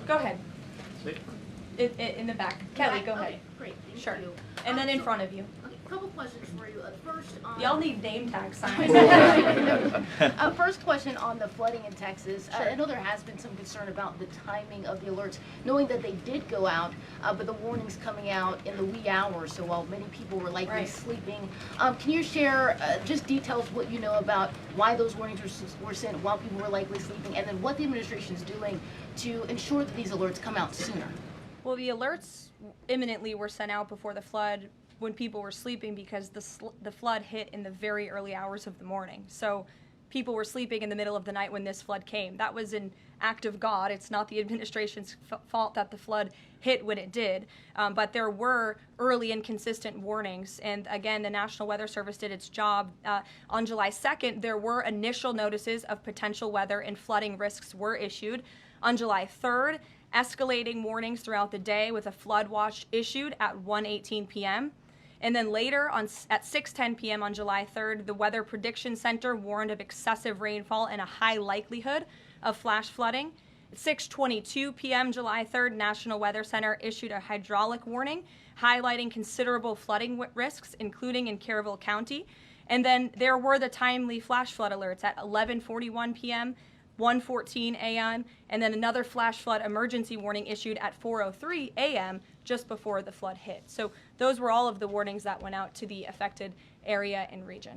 Go ahead. In the back. Kelly, go ahead. Okay, great, thank Sure. you. And then in front of you. Okay, a couple questions for you. First on... Y'all need name tag signs. First question on the flooding in Texas. Sure. I know there has been some concern about the timing of the alerts, knowing that they did go out, but the warnings coming out in the wee hours, so while many people were likely sleeping. Can you share just details what you know about why those warnings were sent while people were likely sleeping, and then what the administration is doing to ensure that these alerts come out sooner? Well, the alerts imminently were sent out before the flood when people were sleeping because the flood hit in the very early hours of the morning. So people were sleeping in the middle of the night when this flood came. That was an act of God. It's not the administration's fault that the flood hit when it did. But there were early and consistent warnings. And again, the National Weather Service did its job. On July 2nd, there were initial notices of potential weather and flooding risks were issued. On July 3rd, escalating warnings throughout the day with a flood watch issued at 1:18 p.m. And then later at 6:10 p.m. on July 3rd, the Weather Prediction Center warned of excessive rainfall and a high likelihood of flash flooding. At 6:22 p.m. July 3rd, National Weather Center issued a hydraulic warning highlighting considerable flooding risks, including in Caryville County. And then there were the timely flash flood alerts at 11:41 p.m., 1:14 a.m., and then another flash flood emergency warning issued at 4:03 a.m. just before the flood hit. So those were all of the warnings that went out to the affected area and region.